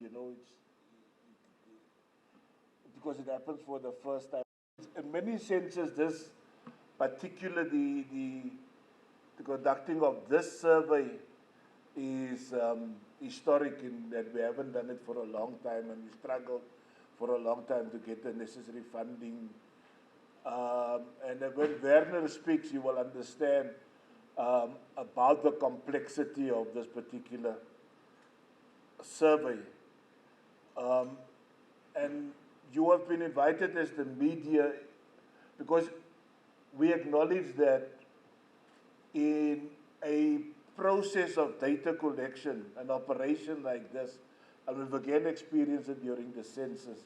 you know, because it happens for the first time. In many senses, this particularly the conducting of this survey is historic in that we haven't done it for a long time, and we struggled for a long time to get the necessary funding. And when Werner speaks, you will understand about the complexity of this particular survey. And you have been invited as the media because we acknowledge that in a process of data collection, an operation like this, and we've again experienced it during the census,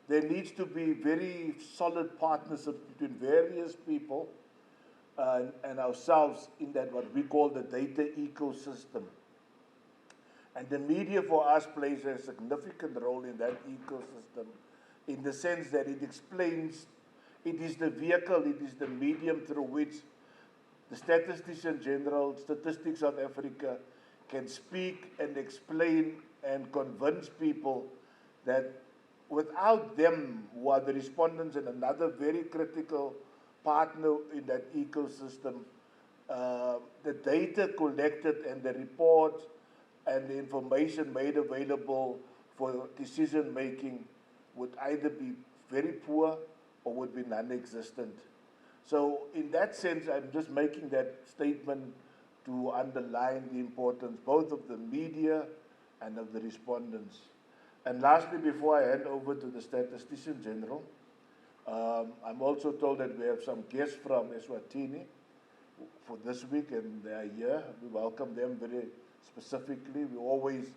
there needs to be very solid partnership between various people and ourselves in that what we call the data ecosystem. And the media for us plays a significant role in that ecosystem in the sense that it explains, it is the vehicle, it is the medium through which the Statistician-General, Statistics South Africa, can speak and explain and convince people that without them, who are the respondents and another very critical partner in that ecosystem, the data collected and the reports and the information made available for decision making would either be very poor or would be non-existent. So in that sense, I'm just making that statement to underline the importance both of the media and of the respondents. And lastly, before I hand over to the Statistician General, I'm also told that we have some guests from Eswatini for this week, and they are here. We welcome them very specifically. We're always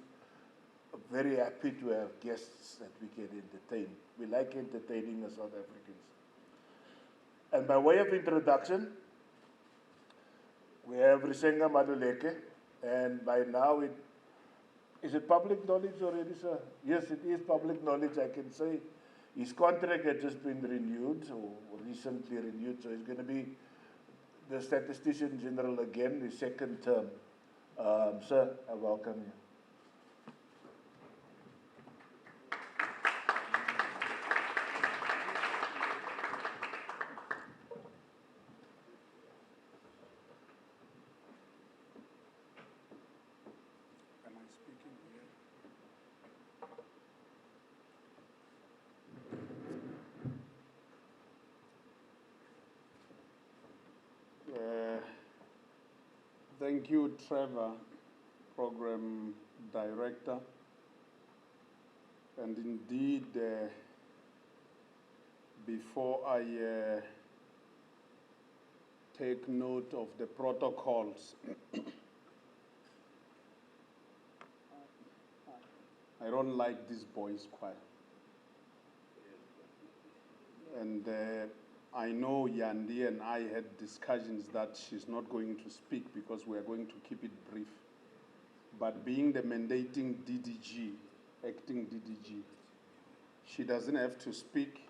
very happy to have guests that we can entertain. We like entertaining the South Africans. And by way of introduction, we have Risenga Maluleke, and by now is it public knowledge already, sir? Yes, it is public knowledge, I can say. His contract had just been renewed, or recently renewed, so he's going to be the Statistician General again, the second term. Sir, I welcome you. Thank you, Trevor, Program Director. And indeed, before I take note of the protocols, I don't like this boys' choir. And I know Yandi and I had discussions that she's not going to speak because we are going to keep it brief. But being the mandating DDG, acting DDG, she doesn't have to speak.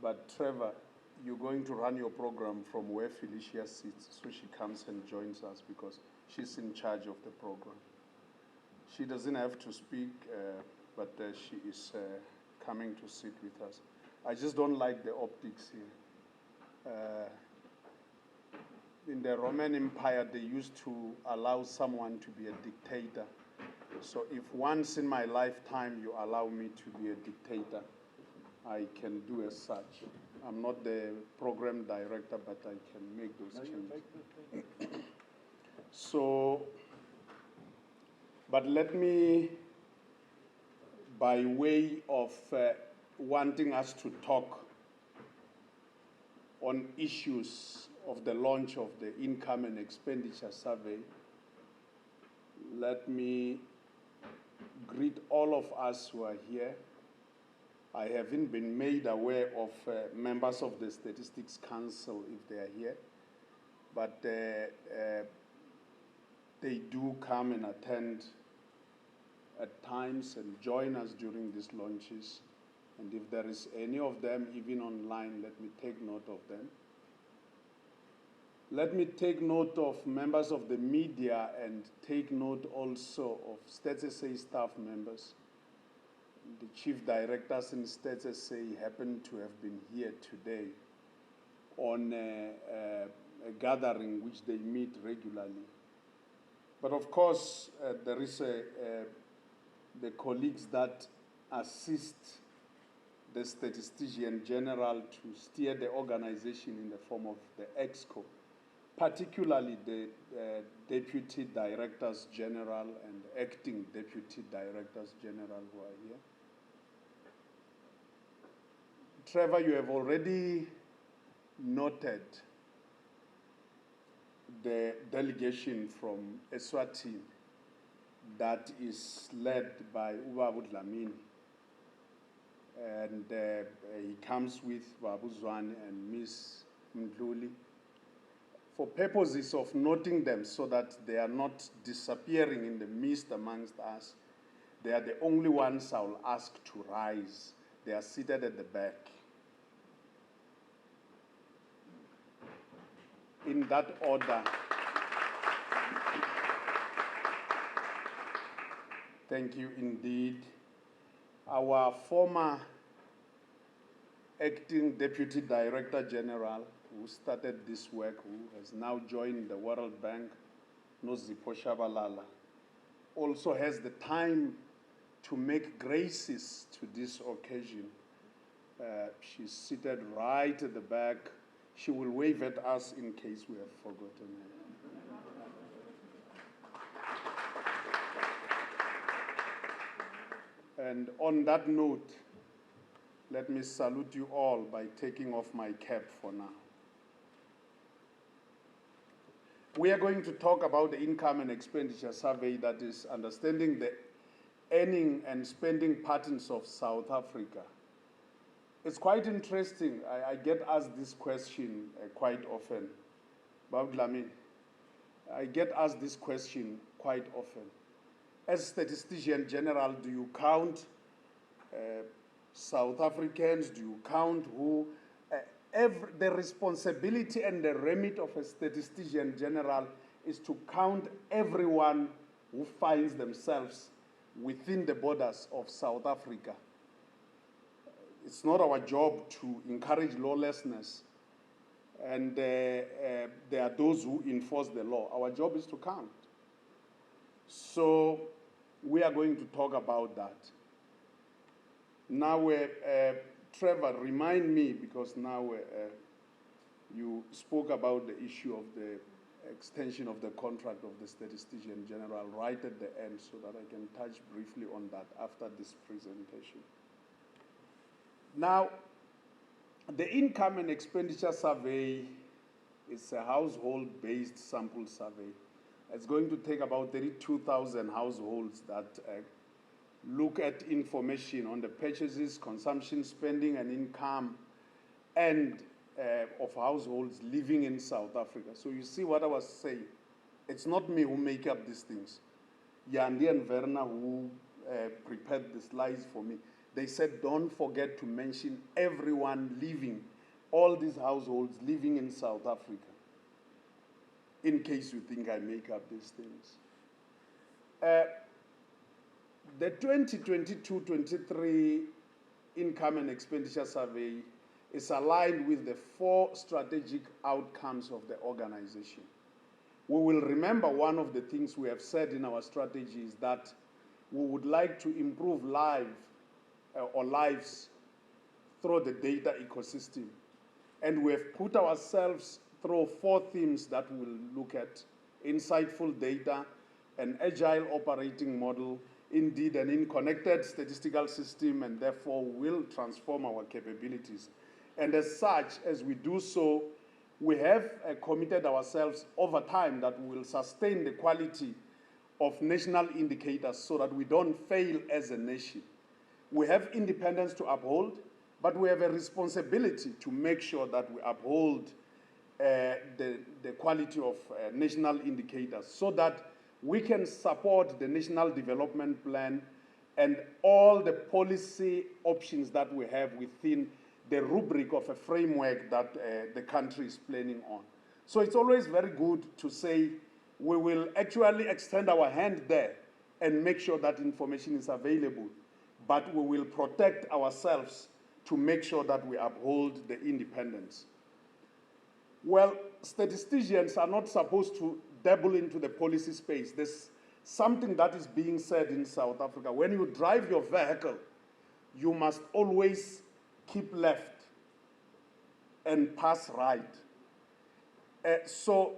But Trevor, you're going to run your program from where Felicia sits, so she comes and joins us because she's in charge of the program. She doesn't have to speak, but she is coming to sit with us. I just don't like the optics here. In the Roman Empire, they used to allow someone to be a dictator. So if once in my lifetime you allow me to be a dictator, I can do as such. I'm not the program director, but I can make those changes. So, but let me, by way of wanting us to talk on issues of the launch of the Income and Expenditure Survey, let me greet all of us who are here. I haven't been made aware of members of the Statistics Council if they are here, but they do come and attend at times and join us during these launches. And if there is any of them, even online, let me take note of them. Let me take note of members of the media and take note also of StatsSA staff members the chief directors in Stats SA happen to have been here today on a gathering which they meet regularly. But of course, there is the colleagues that assist the Statistician-General to steer the organization in the form of the EXCO, particularly the Deputy Directors General and Acting Deputy Directors General who are here. Trevor, you have already noted the delegation from Eswatini that is led by Ubaba Dlamini. And he comes with Babu Zwane and Ms. Mdluli for purposes of noting them so that they are not disappearing in the mist amongst us. They are the only ones I will ask to rise. They are seated at the back. In that order, thank you indeed. Our former Acting Deputy Director General, who started this work, who has now joined the World Bank, Nozipho Shabalala, also has the time to make graces to this occasion. She's seated right at the back. She will wave at us in case we have forgotten her. And on that note, let me salute you all by taking off my cap for now. We are going to talk about the Income and Expenditure Survey, that is understanding the earning and spending patterns of South Africa. It's quite interesting. I get asked this question quite often. Babu Dlamini, I get asked this question quite often. As Statistician General, do you count South Africans? Do you count who? The responsibility and the remit of a Statistician General is to count everyone who finds themselves within the borders of South Africa. It's not our job to encourage lawlessness, and there are those who enforce the law. Our job is to count. So we are going to talk about that. Now, Trevor, remind me, because now you spoke about the issue of the extension of the contract of the Statistician General right at the end, so that I can touch briefly on that after this presentation. Now, the Income and Expenditure Survey is a household-based sample survey. It's going to take about 32,000 households that look at information on the purchases, consumption, spending, and income, and of households living in South Africa. So you see what I was saying. It's not me who make up these things. Yandi and Verna, who prepared the slides for me, they said, don't forget to mention everyone living, all these households living in South Africa, in case you think I make up these things. The 2022-23 Income and Expenditure Survey is aligned with the 4 strategic outcomes of the organization. We will remember one of the things we have said in our strategy is that we would like to improve lives through the data ecosystem. And we have put ourselves through 4 themes that we'll look at: insightful data, an agile operating model, indeed an interconnected statistical system, and therefore will transform our capabilities. And as such, as we do so, we have committed ourselves over time that we will sustain the quality of national indicators so that we don't fail as a nation. We have independence to uphold, but we have a responsibility to make sure that we uphold the quality of national indicators so that we can support the National Development Plan and all the policy options that we have within the rubric of a framework that the country is planning on. So it's always very good to say we will actually extend our hand there and make sure that information is available. but we will protect ourselves to make sure that we uphold the independence. Well, statisticians are not supposed to dabble into the policy space. There's something that is being said in South Africa. When you drive your vehicle, you must always keep left and pass right. So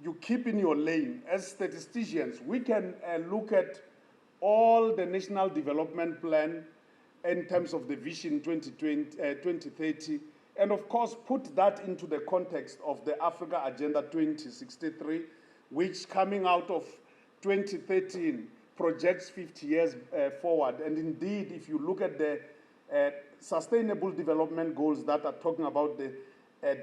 you keep in your lane. As statisticians, we can look at all the National Development Plan in terms of the Vision 2030, and of course put that into the context of the Africa Agenda 2063, which coming out of 2013 projects 50 years forward. And indeed, if you look at the Sustainable Development Goals that are talking about the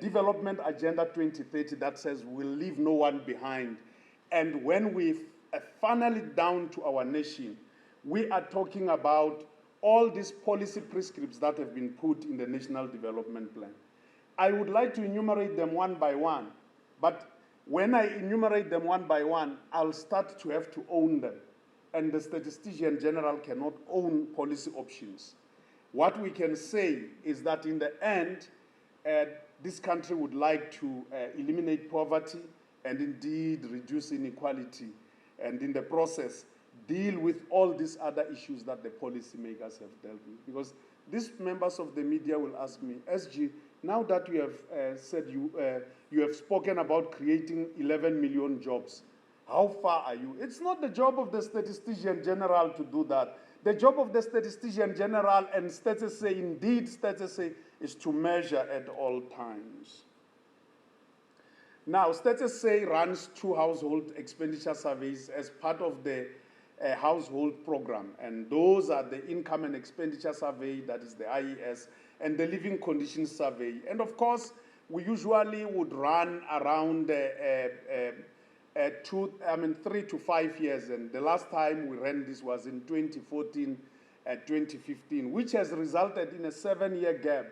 Development Agenda 2030 that says we'll leave no one behind. And when we funnel it down to our nation, we are talking about all these policy prescripts that have been put in the National Development Plan. I would like to enumerate them one by one, but when I enumerate them one by one, I'll start to have to own them. And the Statistician-General cannot own policy options. What we can say is that in the end, this country would like to eliminate poverty and indeed reduce inequality, and in the process, deal with all these other issues that the policymakers have dealt with. Because these members of the media will ask me, SG, now that you have said you have spoken about creating 11 million jobs, how far are you? It's not the job of the Statistician-General to do that. The job of the Statistician-General and Statista, indeed Statista, is to measure at all times. Now, Statista runs 2 household expenditure surveys as part of the household program, and those are the Income and Expenditure Survey, that is the IES, and the Living Conditions Survey. And of course, we usually would run around 3 to 5 years, and the last time we ran this was in 2014, 2015, which has resulted in a 7-year gap.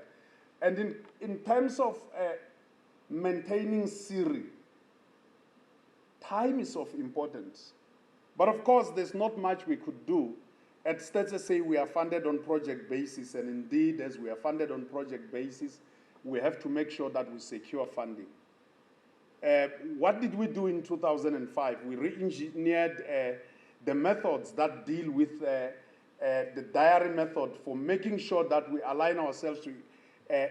And in terms of maintaining SIRI, time is of importance. But of course, there's not much we could do. At Statista, we are funded on project basis, and indeed, as we are funded on project basis, we have to make sure that we secure funding. What did we do in 2005? We re-engineered the methods that deal with the diary method for making sure that we align ourselves to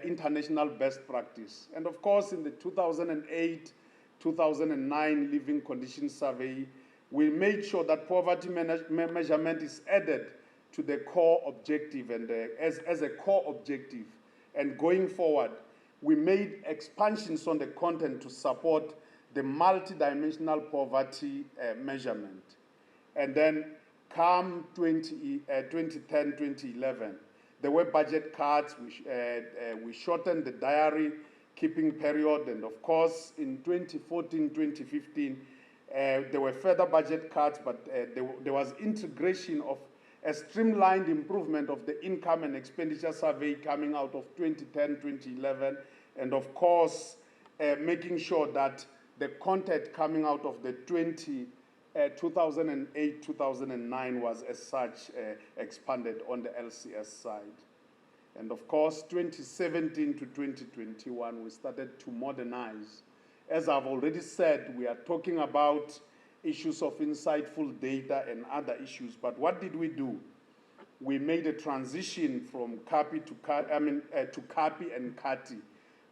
international best practice. And of course, in the 2008-2009 Living Conditions Survey, we made sure that poverty measurement is added to the core objective and as a core objective. And going forward, we made expansions on the content to support the multidimensional poverty measurement. And then come 2010, 2011, there were budget cuts. We shortened the diary keeping period. And of course, in 2014, 2015, there were further budget cuts, but there was integration of a streamlined improvement of the Income and Expenditure Survey coming out of 2010, 2011, and of course, making sure that the content coming out of the 2008, 2009 was as such expanded on the LCS side. And of course, 2017 to 2021, we started to modernize. As I've already said, we are talking about issues of insightful data and other issues. But what did we do? We made a transition from CAPI to CAPI and CATI.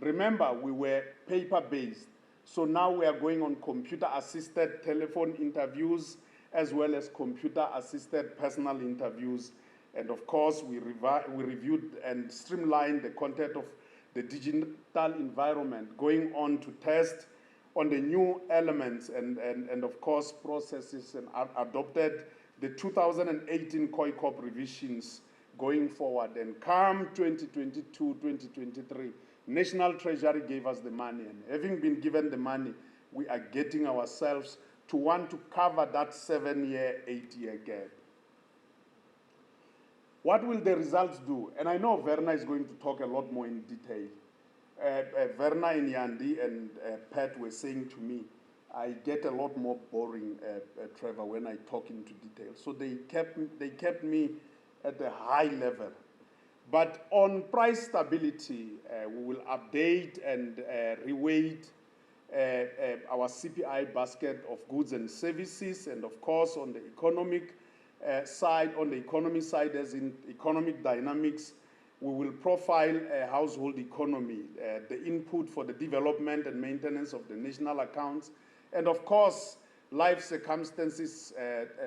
Remember, we were paper-based. So now we are going on computer-assisted telephone interviews as well as computer-assisted personal interviews. And of course, we reviewed and streamlined the content of the digital environment, going on to test on the new elements and of course, processes, and adopted the 2018 COICOP revisions going forward. And come 2022, 2023, National Treasury gave us the money, and having been given the money, we are getting ourselves to want to cover that 7-year, 8-year gap. What will the results do? And I know Verna is going to talk a lot more in detail. Verna and Yandi and Pat were saying to me, I get a lot more boring, Trevor, when I talk into detail. So they kept me at a high level. But on price stability, we will update and reweight our CPI basket of goods and services, and of course on the economic side, on the economy side, as in economic dynamics, we will profile a household economy, the input for the development and maintenance of the national accounts, and of course, life circumstances,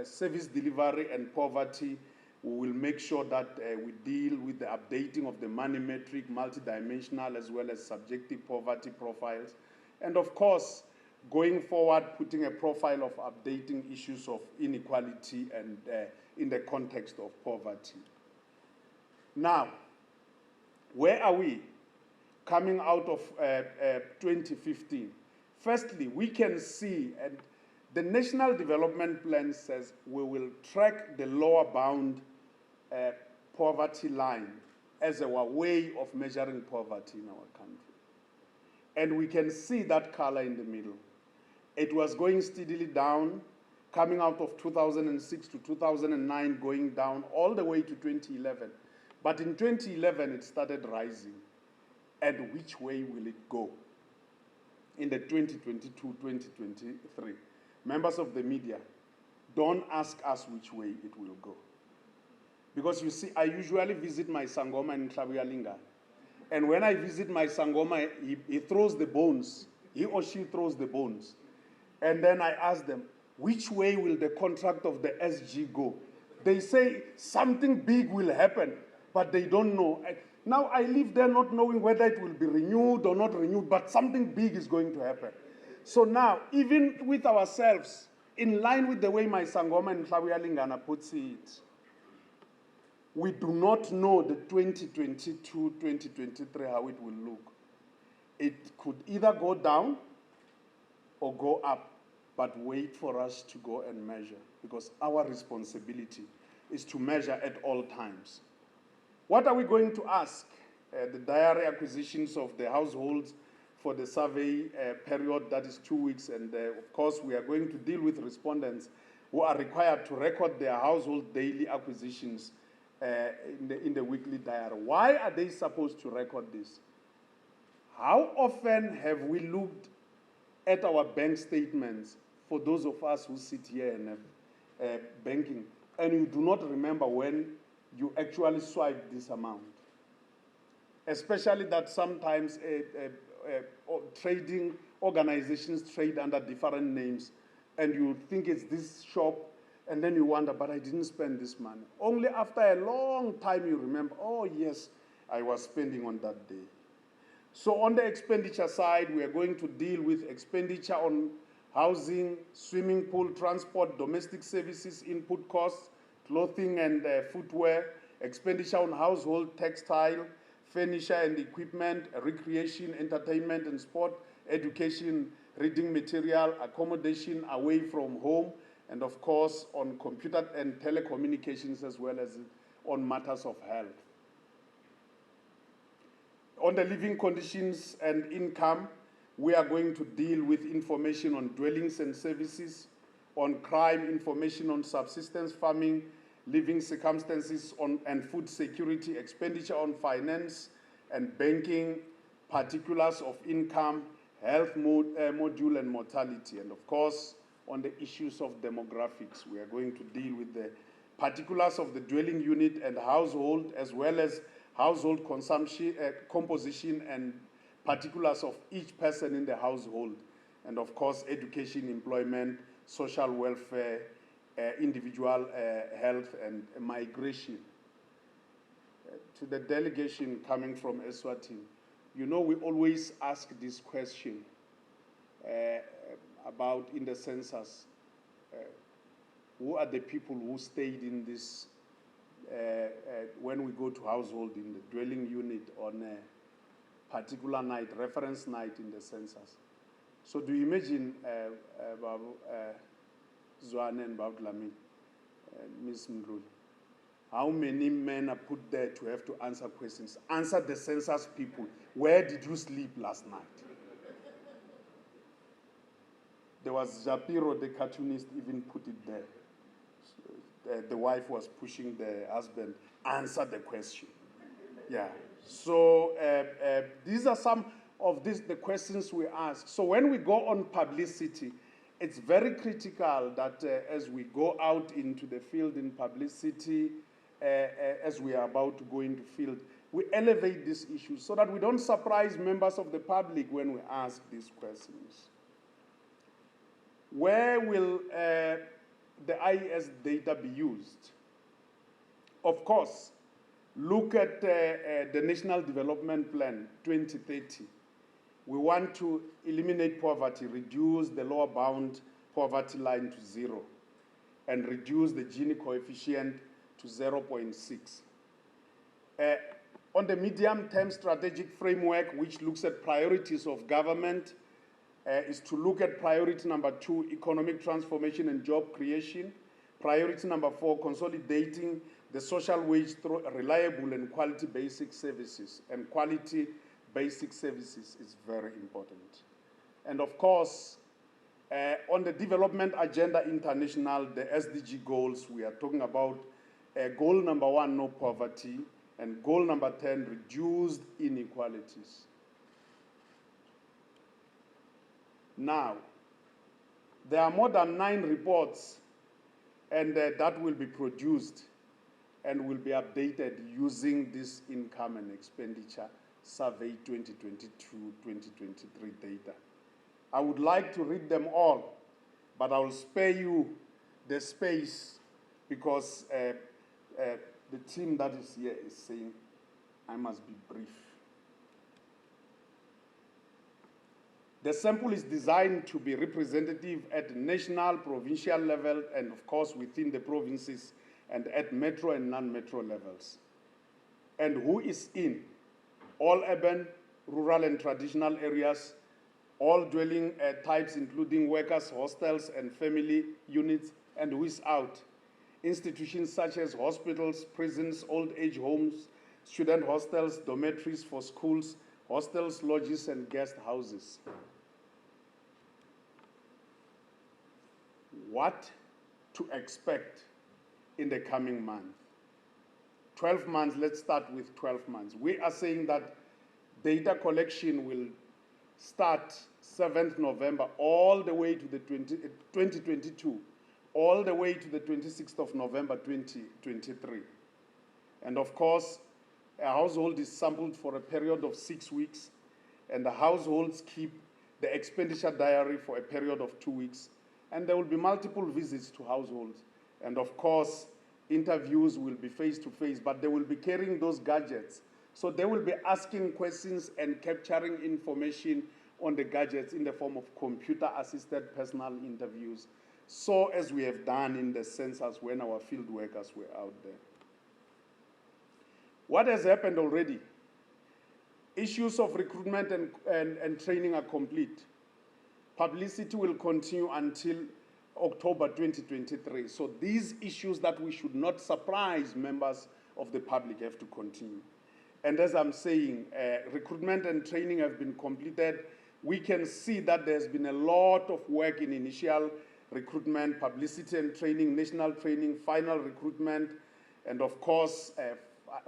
service delivery and poverty. We will make sure that we deal with the updating of the money metric, multidimensional as well as subjective poverty profiles. And of course, going forward, putting a profile of updating issues of inequality and in the context of poverty. Now, where are we coming out of 2015? Firstly, we can see, and the National Development Plan says we will track the lower bound poverty line as a way of measuring poverty in our country. And we can see that color in the middle. It was going steadily down, coming out of 2006 to 2009, going down all the way to 2011. But in 2011, it started rising. And which way will it go in the 2022-2023? Members of the media, don't ask us which way it will go. Because you see, I usually visit my Sangoma in Hlabuyalinga. And when I visit my Sangoma, he throws the bones. He or she throws the bones. And then I ask them, which way will the contract of the SG go? They say something big will happen, but they don't know. Now I live there not knowing whether it will be renewed or not renewed, but something big is going to happen. So now, even with ourselves, in line with the way my Sangoma and Hlabuyalinga puts it, we do not know the 2022-2023 how it will look. It could either go down or go up, but wait for us to go and measure, because our responsibility is to measure at all times. What are we going to ask? The diary acquisitions of the households for the survey period, that is 2 weeks, and of course we are going to deal with respondents who are required to record their household daily acquisitions in the weekly diary. Why are they supposed to record this? How often have we looked at our bank statements, for those of us who sit here and have banking, and you do not remember when you actually swiped this amount? Especially that sometimes trading organizations trade under different names, and you think it's this shop, and then you wonder, but I didn't spend this money. Only after a long time you remember, oh yes, I was spending on that day. So on the expenditure side, we are going to deal with expenditure on housing, swimming pool, transport, domestic services, input costs, clothing and footwear, expenditure on household, textile, furniture and equipment, recreation, entertainment and sport, education, reading material, accommodation away from home, and of course on computer and telecommunications, as well as on matters of health. On the living conditions and income, we are going to deal with information on dwellings and services, on crime, information on subsistence farming, living circumstances and food security, expenditure on finance and banking, particulars of income, health module and mortality, and of course, on the issues of demographics. We are going to deal with the particulars of the dwelling unit and household, as well as household consumption, composition, and particulars of each person in the household, and of course, education, employment, social welfare, individual health, and migration. To the delegation coming from Eswatini, you know, we always ask this question about in the census, who are the people who stayed in this, when we go to household in the dwelling unit on a particular night, reference night in the census. So do you imagine Zwane and Babu Dlamini, Ms. Mdluli, how many men are put there to have to answer questions? Answer the census people. Where did you sleep last night? There was Japiro, the cartoonist, even put it there. So the wife was pushing the husband, answer the question. Yeah. So these are some of the questions we ask. So when we go on publicity, it's very critical that as we go out into the field in publicity, as we are about to go into field, we elevate these issues so that we don't surprise members of the public when we ask these questions. Where will the IES data be used? Of course, look at the National Development Plan 2030. We want to eliminate poverty, reduce the lower bound poverty line to 0, and reduce the Gini coefficient to 0.6. On the medium-term strategic framework, which looks at priorities of government, is to look at priority number 2, economic transformation and job creation. Priority number 4, consolidating the social wage through reliable and quality basic services. And quality basic services is very important. And of course, on the development agenda international, the SDG goals, we are talking about goal number 1, no poverty, and goal number 10, reduced inequalities. Now, there are more than 9 reports and that will be produced and will be updated using this Income and Expenditure Survey 2022-2023 data. I would like to read them all, but I will spare you the space because the team that is here is saying I must be brief. The sample is designed to be representative at national, provincial level, and of course within the provinces and at metro and non-metro levels. And who is in? All urban, rural and traditional areas, all dwelling types including workers, hostels and family units, and who is out? Institutions such as hospitals, prisons, old age homes, student hostels, dormitories for schools, hostels, lodges and guest houses. What to expect in the coming month? 12 months, let's start with 12 months. We are saying that data collection will start 7th November all the way to the 2022, all the way to the 26th of November 2023. And of course, a household is sampled for a period of 6 weeks, and the households keep the expenditure diary for a period of 2 weeks, and there will be multiple visits to households. And of course, interviews will be face-to-face, but they will be carrying those gadgets. So they will be asking questions and capturing information on the gadgets in the form of computer-assisted personal interviews, so as we have done in the census when our field workers were out there. What has happened already? Issues of recruitment and training are complete. Publicity will continue until October 2023. So these issues that we should not surprise members of the public have to continue. And as I'm saying, recruitment and training have been completed. We can see that there's been a lot of work in initial recruitment, publicity and training, national training, final recruitment, and of course,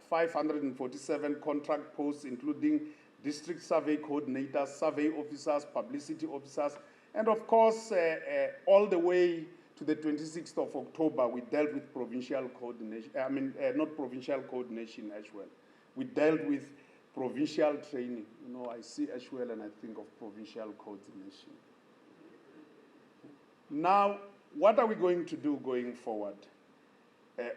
547 contract posts, including district survey coordinators, survey officers, publicity officers, and of course, all the way to the 26th of October, we dealt with provincial coordination, not provincial coordination as well. We dealt with provincial training. You know, I see as well and I think of provincial coordination. Now, what are we going to do going forward?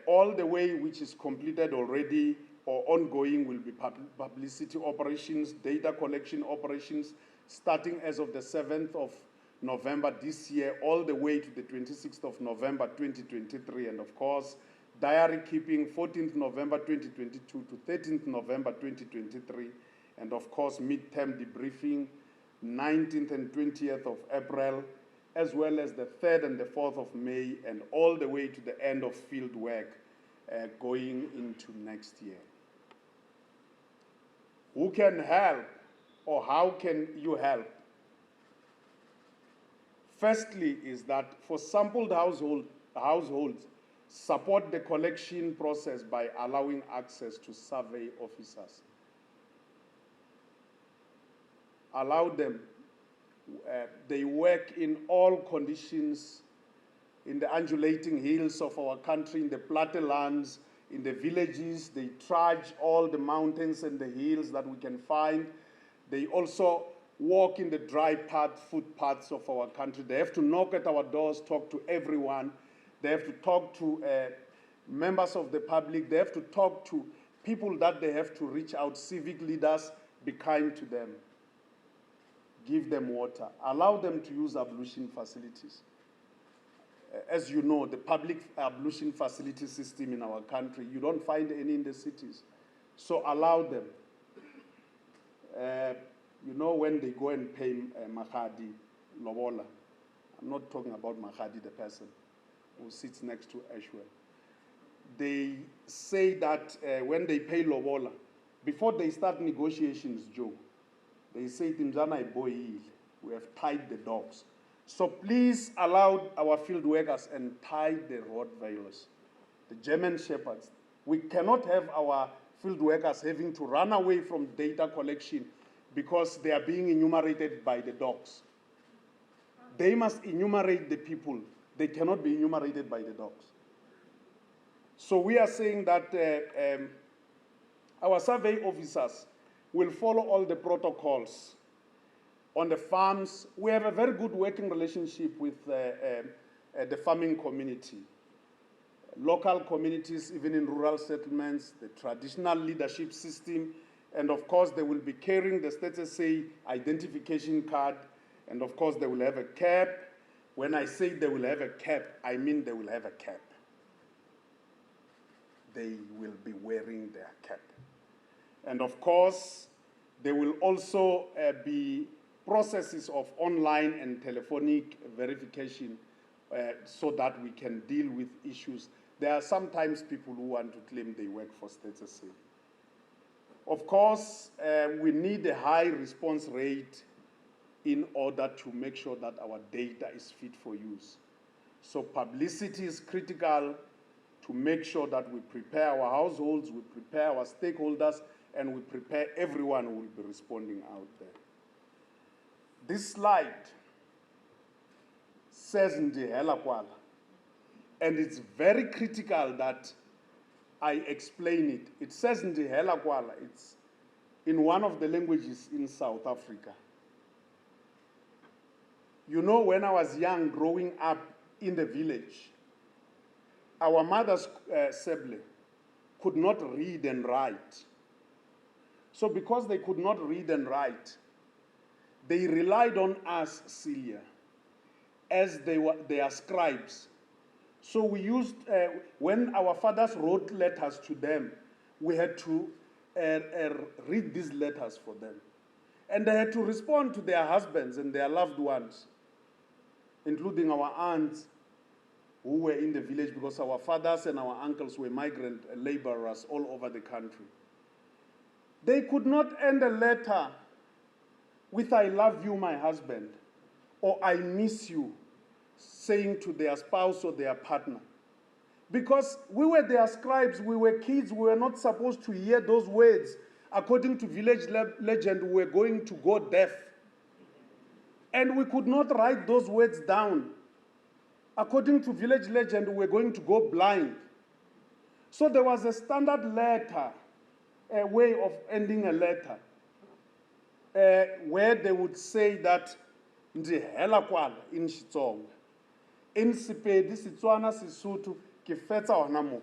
All the way which is completed already or ongoing will be publicity operations, data collection operations, starting as of the 7th of November this year, all the way to the 26th of November 2023, and of course, diary keeping 14th November 2022 to 13th November 2023, and of course, midterm debriefing 19th and 20th of April, as well as the 3rd and the 4th of May, and all the way to the end of field work going into next year. Who can help, or how can you help? Firstly is that for sampled households, support the collection process by allowing access to survey officers. Allow them. They work in all conditions, in the undulating hills of our country, in the plateaulands, in the villages. They trudge all the mountains and the hills that we can find. They also walk in the dry footpaths of our country. They have to knock at our doors, talk to everyone. They have to talk to members of the public. They have to talk to people that they have to reach out, civic leaders. Be kind to them. Give them water. Allow them to use ablution facilities. As you know, the public ablution facility system in our country, you don't find any in the cities. So allow them. You know, when they go and pay Mahadi, Lobola, I'm not talking about Mahadi, the person who sits next to Ashwell. They say that when they pay Lobola, before they start negotiations, Joe, they say, Timzana boy, we have tied the dogs. So please allow our field workers and tie the Rottweilers, the German Shepherds. We cannot have our field workers having to run away from data collection because they are being enumerated by the dogs. They must enumerate the people. They cannot be enumerated by the dogs. So we are saying that our survey officers will follow all the protocols. On the farms, we have a very good working relationship with the farming community. Local communities, even in rural settlements, the traditional leadership system, and of course they will be carrying the status say identification card, and of course they will have a cap. When I say they will have a cap, I mean they will have a cap. They will be wearing their cap. And of course, there will also be processes of online and telephonic verification so that we can deal with issues. There are sometimes people who want to claim they work for status. Of course, we need a high response rate in order to make sure that our data is fit for use. So publicity is critical to make sure that we prepare our households, we prepare our stakeholders, and we prepare everyone who will be responding out there. This slide says Ndihela Kwala, and it's very critical that I explain it. It says Ndihela Kwala, it's in one of the languages in South Africa. You know, when I was young, growing up in the village, our mothers, Seble, could not read and write. So because they could not read and write, they relied on us, Celia, as their scribes. So we used, when our fathers wrote letters to them, we had to read these letters for them. And they had to respond to their husbands and their loved ones, including our aunts who were in the village, because our fathers and our uncles were migrant laborers all over the country. They could not end a letter with "I love you, my husband," or "I miss you," saying to their spouse or their partner. Because we were their scribes, we were kids, we were not supposed to hear those words. According to village legend, we were going to go deaf. And we could not write those words down. According to village legend, we were going to go blind. So there was a standard letter, a way of ending a letter, where they would say that Ndihela Kwala in Xitsonga. In Sepedi, Setswana, Sesotho, ke fetsa hona mo.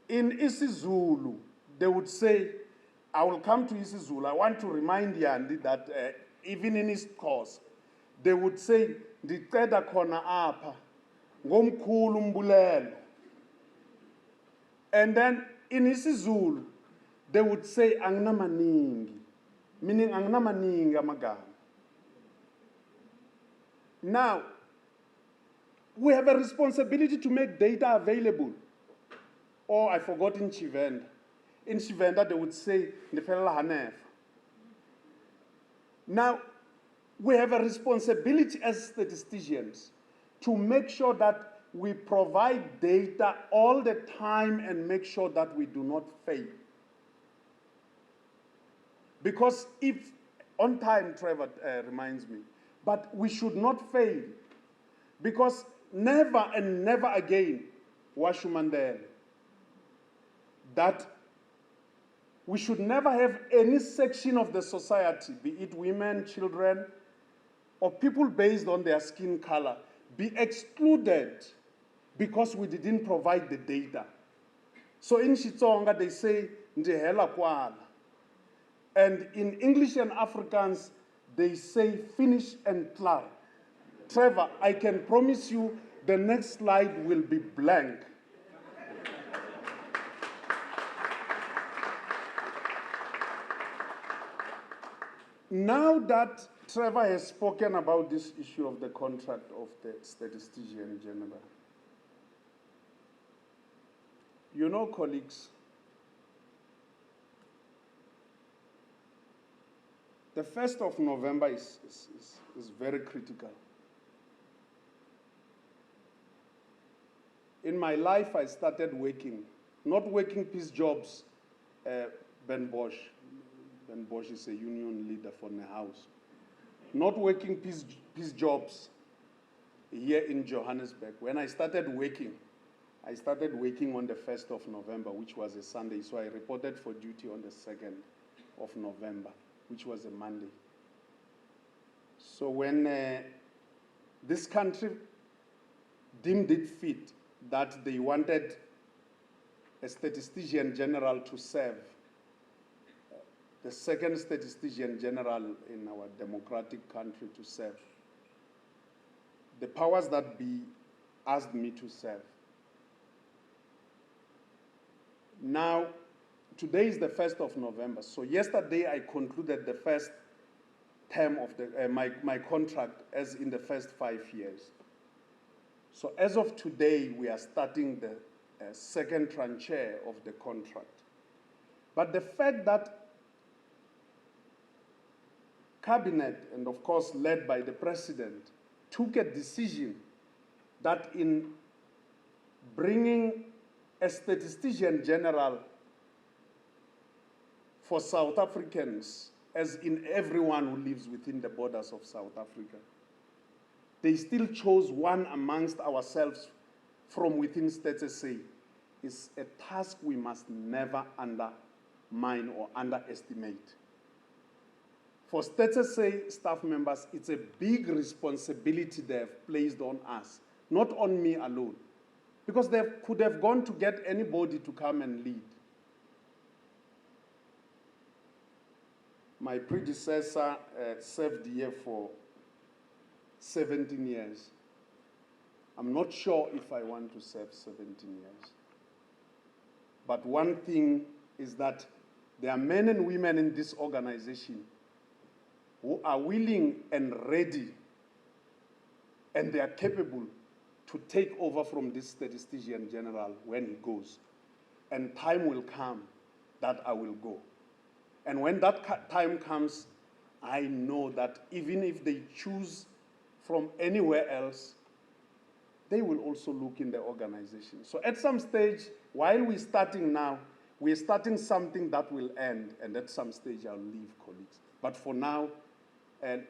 In isiZulu, they would say, I will come to isiZulu. I want to remind Yandi that even in his course, they would say, Ndiceda khona apha, ngomkhulu umbulelo. And then in isiZulu, they would say, anginamaningi, meaning anginamaningi amagama. Now, we have a responsibility to make data available. Or I forgot in Chivenda. In Chivenda, they would say, Ndifela Hanef. Now, we have a responsibility as statisticians to make sure that we provide data all the time and make sure that we do not fail. Because if, on time, Trevor reminds me, but we should not fail. Because never and never again, Washumandele, that we should never have any section of the society, be it women, children, or people based on their skin color, be excluded because we didn't provide the data. So in Xitsonga, they say, Ndihela kwala. And in English and Afrikaans, they say, finish and klaar. Trevor, I can promise you the next slide will be blank. Now that Trevor has spoken about this issue of the contract of the Statistician-General, you know, colleagues, the 1st of November is very critical. In my life, I started working, not working peace jobs, Ben Bosch. Ben Bosch is a union leader for the house. Not working peace jobs here in Johannesburg. When I started working on the 1st of November, which was a Sunday. So I reported for duty on the 2nd of November, which was a Monday. So when this country deemed it fit that they wanted a Statistician-General to serve, the second Statistician-General in our democratic country to serve, the powers that be asked me to serve. Now, today is the 1st of November, so yesterday I concluded the first term of my contract as in the first 5 years. So as of today, we are starting the second tranche of the contract. But the fact that Cabinet, and of course led by the President, took a decision that in bringing a Statistician-General for South Africans, as in everyone who lives within the borders of South Africa, they still chose one amongst ourselves from within Stats.SA, is a task we must never undermine or underestimate. For Stats.SA staff members, it's a big responsibility they have placed on us, not on me alone, because they could have gone to get anybody to come and lead. My predecessor served here for 17 years. I'm not sure if I want to serve 17 years. But one thing is that there are men and women in this organization who are willing and ready, and they are capable to take over from this Statistician-General when he goes. And time will come that I will go. And when that time comes, I know that even if they choose from anywhere else, they will also look in the organization. So at some stage, while we're starting now, we're starting something that will end, and at some stage I'll leave, colleagues. But for now,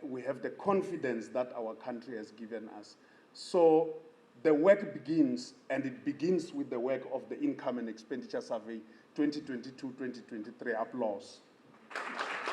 we have the confidence that our country has given us. So the work begins, and it begins with the work of the Income and Expenditure Survey 2022-2023. Applause.